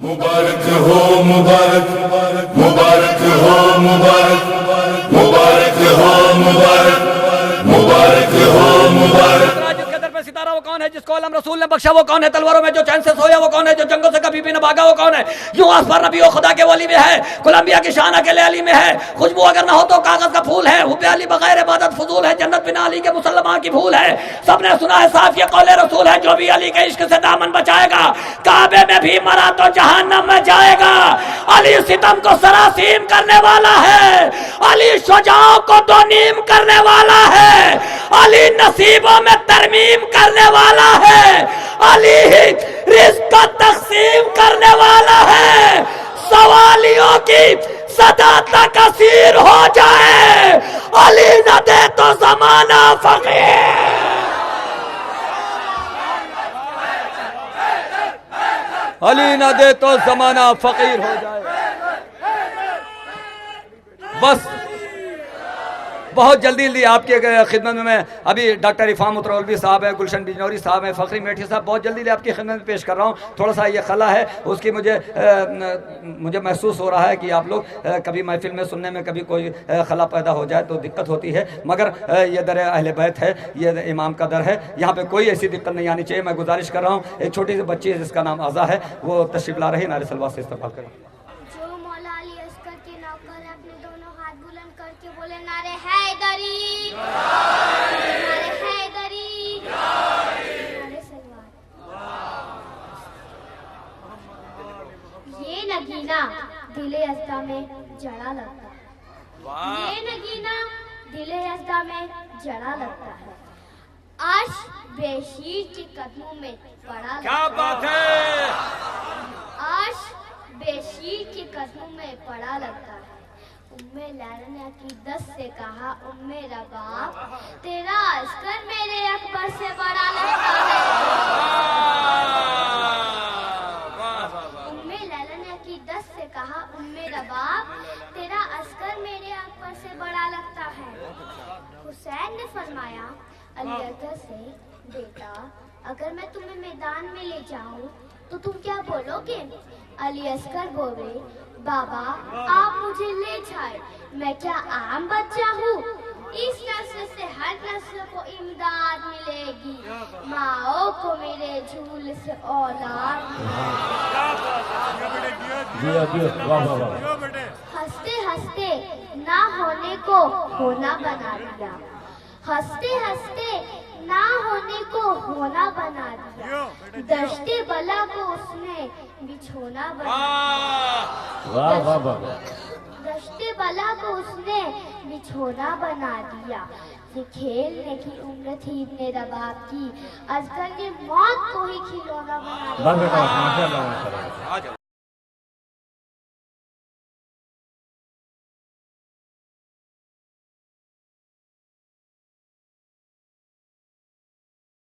मुबारक हो मुबारक मुबारक हो मुबारक मुबारक हो मुबारक मुबारक हो मुबारक। जिसके दर पे सितारा वो कौन है, जिसको अलम रसूल ने बख्शा वो कौन है, तलवारों में जो चैन से सोया वो कौन है, जो जंगों से कभी भी न भागा वो कौन है। यूं आसपार नबी खुदा के वली में है, गुलामिया की शान अकेले अली में है। खुशबू अगर ना हो तो कागज का फूल है, हुब्बे अली बगैर इबादत फजूल है। जन्नत बिना अली के मुसलमान की भूल है। सबने सुना है साफ ये कौले रसूल है, जो भी अली के इश्क से दामन बचाएगा काबे में भी मरा तो जहन्नम में जाएगा। अली सितम को सरासीम करने वाला है, अली शुजाओं को दो नीम करने वाला है, अली नसीबों में तरमीम करने वाला है, अली ही रिज़्क़ को तक़सीम करने वाला है। सवालियों की सदा तकसीर हो जाए, अली न दे तो ज़माना फ़कीर। अली न दे तो ज़माना फ़कीर हो जाए। बस बहुत जल्दी आपके खिदमत में मैं अभी डॉक्टर इफ़ाम उतरौलवी साहब है, गुलशन बिजनौरी साहब हैं, फ़खरी मेठी साहब, बहुत जल्दी आपकी खिदमत में पेश कर रहा हूँ। थोड़ा सा ये खला है उसकी मुझे महसूस हो रहा है कि आप लोग कभी महफिल में सुनने में कभी कोई खला पैदा हो जाए तो दिक्कत होती है, मगर ये दर अहले बैत है, ये इमाम का दर है, यहाँ पे कोई ऐसी दिक्कत नहीं आनी चाहिए। मैं गुजारिश कर रहा हूँ, एक छोटी सी बच्ची है जिसका नाम आज़ा है, वो तशरीफ़ ला रही है, नारे सलवात से इस्तक़बाल करें। बोले नारे हैदरी, नारे हैदरी, नारे सलवात। ये नगीना दिले यज़दा में जड़ा लगता है, ये नगीना दिले यज़दा में जड़ा लगता है। अर्श बेशीर के कदमों में पड़ा, क्या बात है। अर्श बेशीर के कदमों में पड़ा लगता है। उम्मे लैला ने अकीदत से कहा, उम्मे रबाब तेरा अस्कर मेरे अकबर से बड़ा लगता है। उम्मे लैला ने अकीदत से कहा, उम्मे रबाब तेरा अस्कर मेरे अकबर से बड़ा लगता है। हुसैन ने फरमाया अली असगर से, बेटा अगर मैं तुम्हें मैदान में ले जाऊं तो तुम क्या बोलोगे? अली असगर बोले, बाबा आप मुझे ले जाए, मैं क्या आम बच्चा हूँ? इस नस्ल से हर नस्ल को इमदाद मिलेगी, माओ को मेरे झूल से औलाद। हंसते हंसते ना होने को होना बना दिया, हंसते हंसते ना होने को होना बना दिया। दश्ते बला को उसने बिछोना बना दिया, दश्ते बला को उसने बिछोना बना दिया। ये खेलने की उम्र थी इब्ने रबाब की, असगर ने मौत को ही खिलौना बना दिया।